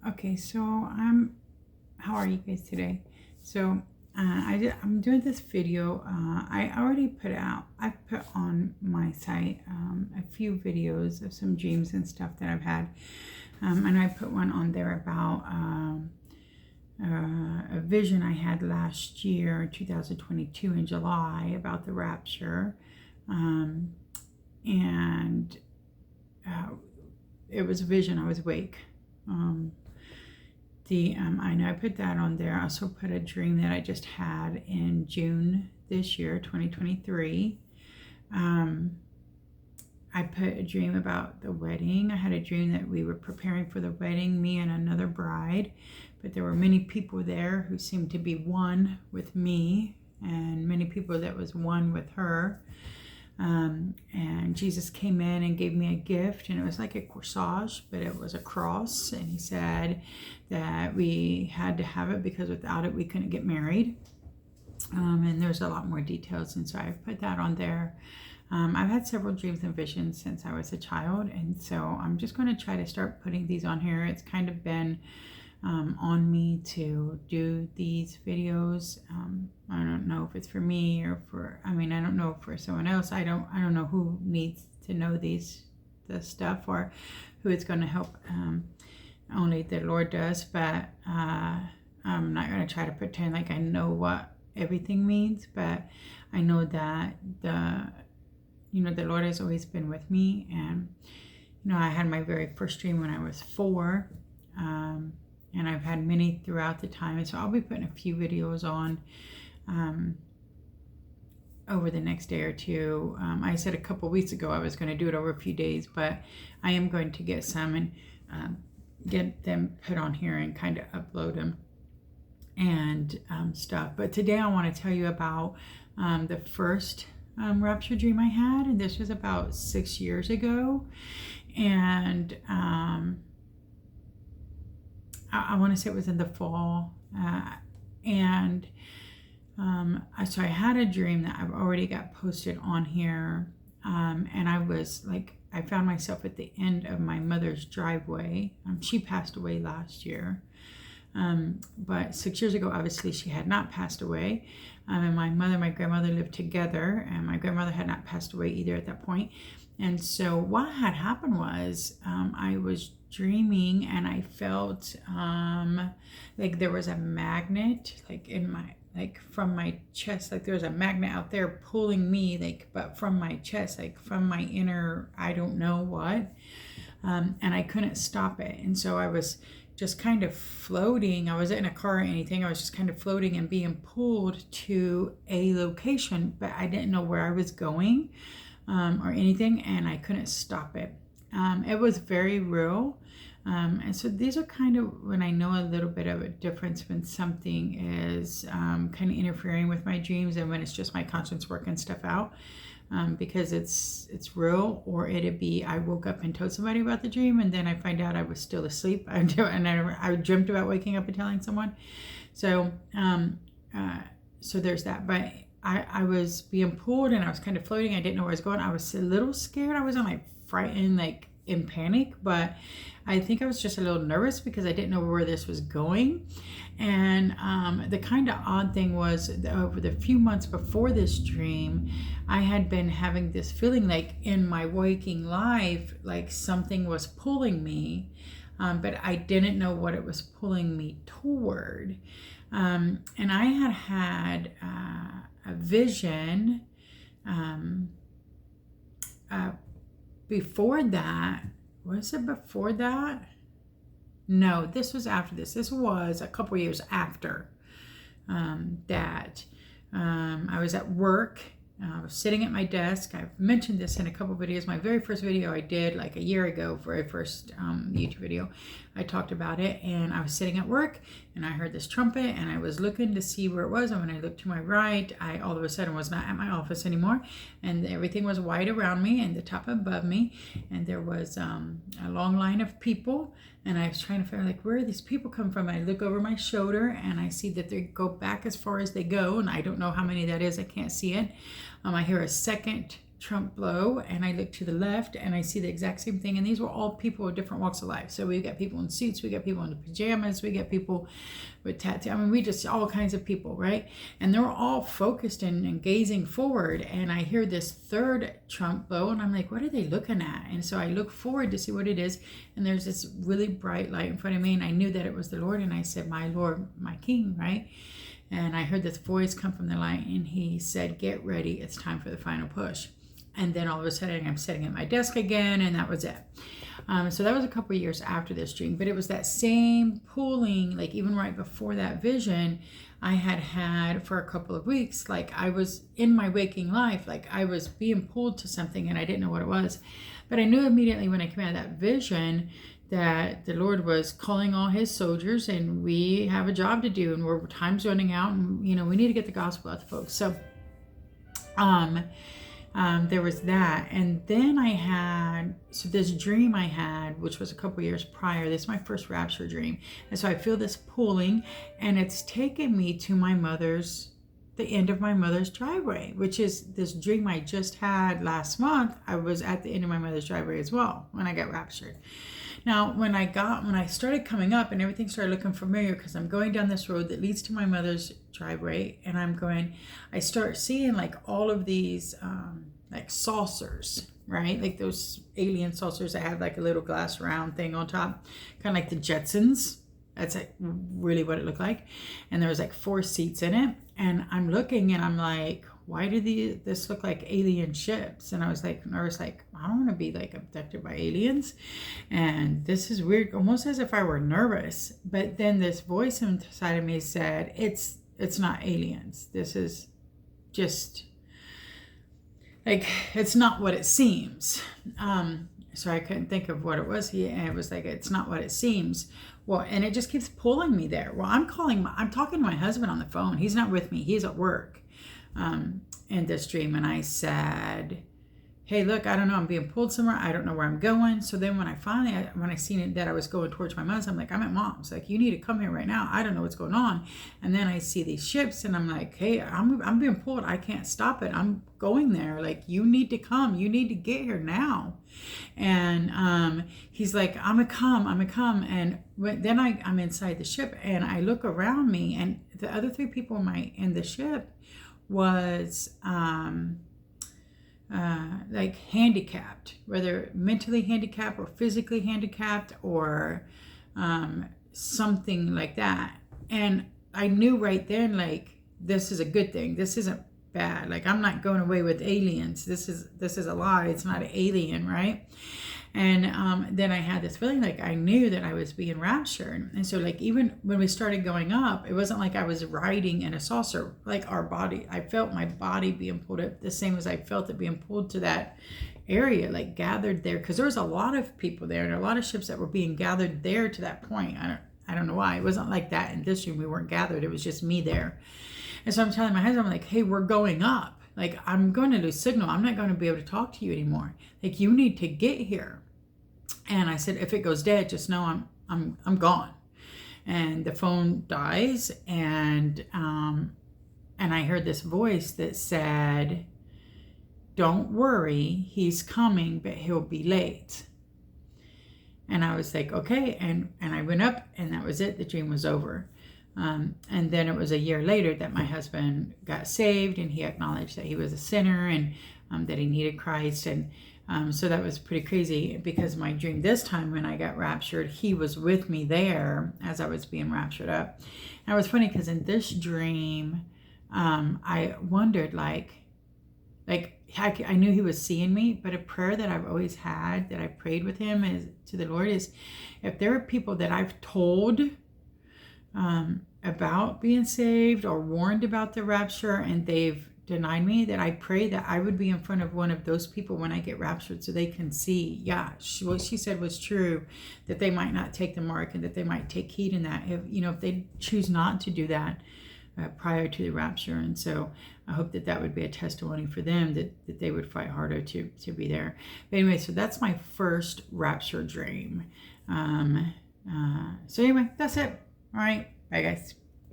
Okay, so how are you guys today? So I'm doing this video. I already I put on my site a few videos of some dreams and stuff that I've had. And I put one on there about a vision I had last year, 2022 in July, about the rapture. And it was a vision. I was awake. I know I put that on there. I also put a dream that I just had in June this year, 2023. I put a dream about the wedding. I had a dream that we were preparing for the wedding, me and another bride, but there were many people there who seemed to be one with me and many people that was one with her. And Jesus came in and gave me a gift, and it was like a corsage, but it was a cross. And he said that we had to have it because without it we couldn't get married. And there's a lot more details, and so I've put that on there. I've had several dreams and visions since I was a child, and so I'm just going to try to start putting these on here. It's kind of been on me to do these videos. I don't know if it's for me or I don't know for someone else. I don't know who needs to know this stuff or who it's going to help. Only the Lord does, but I'm not going to try to pretend like I know what everything means, but I know that the Lord has always been with me. And I had my very first dream when I was 4. And I've had many throughout the time. And so I'll be putting a few videos on over the next day or two. I said a couple weeks ago I was going to do it over a few days, but I am going to get some and get them put on here and kind of upload them and stuff. But today I want to tell you about the first rapture dream I had. And this was about 6 years ago. And I want to say it was in the fall, so I had a dream that I've already got posted on here, and I found myself at the end of my mother's driveway. She passed away last year, but 6 years ago, obviously she had not passed away, and my grandmother lived together, and my grandmother had not passed away either at that point. And so what had happened was I was dreaming, and I felt like there was a magnet from my chest, like there was a magnet out there pulling me, but from my chest, from my inner, I don't know what, and I couldn't stop it. And so I was just kind of floating. I wasn't in a car or anything. I was just kind of floating and being pulled to a location, but I didn't know where I was going or anything, and I couldn't stop it. It was very real. And so these are kind of when I know a little bit of a difference when something is kind of interfering with my dreams and when it's just my conscience working stuff out, because it's real, or it'd be I woke up and told somebody about the dream and then I find out I was still asleep. I dreamt about waking up and telling someone. So so there's that. But I was being pulled and I was kind of floating. I didn't know where I was going. I was a little scared. I wasn't frightened, in panic, but I think I was just a little nervous because I didn't know where this was going. And the kind of odd thing was over the few months before this dream, I had been having this feeling in my waking life, like something was pulling me, but I didn't know what it was pulling me toward. And I had a vision before that. Was it before that? No, this was after this. This was a couple years after that. I was at work. I was sitting at my desk. I've mentioned this in a couple videos. My very first video I did a year ago, very first YouTube video, I talked about it. And I was sitting at work and I heard this trumpet and I was looking to see where it was. And when I looked to my right, I all of a sudden was not at my office anymore. And everything was white around me and the top above me. And there was a long line of people. And I was trying to figure where these people come from. I look over my shoulder and I see that they go back as far as they go. And I don't know how many that is. I can't see it. I hear a second trump blow, and I look to the left and I see the exact same thing. And these were all people with different walks of life. So we got people in suits, we got people in pajamas, we got people with tattoos. I mean, we just all kinds of people, right? And they're all focused and gazing forward. And I hear this third trump blow, and I'm like, what are they looking at? And so I look forward to see what it is. And there's this really bright light in front of me, and I knew that it was the Lord. And I said, my Lord, my King, right? And I heard this voice come from the light, and he said, get ready, it's time for the final push. And then all of a sudden I'm sitting at my desk again, and that was it. So that was a couple of years after this dream, but it was that same pulling, like even right before that vision, I had for a couple of weeks, like I was in my waking life, like I was being pulled to something and I didn't know what it was. But I knew immediately when I came out of that vision that the Lord was calling all his soldiers, and we have a job to do, and time's running out, and we need to get the gospel out to folks. So there was that. And then I had, so this dream I had, which was a couple years prior, this is my first rapture dream. And so I feel this pulling, and it's taken me to the end of my mother's driveway, which is this dream I just had last month. I was at the end of my mother's driveway as well when I got raptured. Now, when I started coming up and everything started looking familiar, because I'm going down this road that leads to my mother's driveway, and I start seeing like all of these like saucers, right? Like those alien saucers that have like a little glass round thing on top, kind of like the Jetsons. That's like really what it looked like. And there was like 4 seats in it. And I'm looking and I'm like, why do this look like alien ships? And I was like, I don't want to be like abducted by aliens. And this is weird, almost as if I were nervous. But then this voice inside of me said, it's not aliens. This is just like, it's not what it seems. So I couldn't think of what it was. And it was like, it's not what it seems. Well, and it just keeps pulling me there. Well, I'm talking to my husband on the phone. He's not with me. He's at work in this dream. And I said, hey, look, I don't know. I'm being pulled somewhere. I don't know where I'm going. So then when I seen it that I was going towards my mom's, I'm like, I'm at mom's. Like, you need to come here right now. I don't know what's going on. And then I see these ships, and I'm like, hey, I'm being pulled. I can't stop it. I'm going there. Like, you need to come. You need to get here now. And he's like, I'm gonna come. And then I'm inside the ship, and I look around me, and the other 3 people in the ship was like handicapped, whether mentally handicapped or physically handicapped or something like that. And I knew right then, like, this is a good thing. This isn't bad. Like, I'm not going away with aliens. This is a lie. It's not an alien, right? And then I had this feeling like I knew that I was being raptured. And so like even when we started going up, it wasn't like I was riding in a saucer, like our body. I felt my body being pulled up the same as I felt it being pulled to that area, like gathered there. Because there was a lot of people there and a lot of ships that were being gathered there to that point. I don't know why. It wasn't like that in this room. We weren't gathered. It was just me there. And so I'm telling my husband, I'm like, hey, we're going up. Like, I'm going to lose signal. I'm not going to be able to talk to you anymore. Like, you need to get here. And I said, if it goes dead, just know I'm gone. And the phone dies, and I heard this voice that said, don't worry, he's coming, but he'll be late. And I was like, okay. And I went up, and that was it. The dream was over. And then it was a year later that my husband got saved, and he acknowledged that he was a sinner and that he needed Christ. And so that was pretty crazy, because my dream this time when I got raptured, he was with me there as I was being raptured up. And it was funny because in this dream, I wondered like I knew he was seeing me, but a prayer that I've always had that I prayed with him to the Lord is, if there are people that I've told about being saved or warned about the rapture and they've denied me, that I pray that I would be in front of one of those people when I get raptured, so they can see, yeah, what she said was true, that they might not take the mark and that they might take heed in that if they choose not to do that prior to the rapture. And so I hope that would be a testimony for them, that they would fight harder to be there. But anyway, so that's my first rapture dream. So anyway, that's it. All right, bye guys.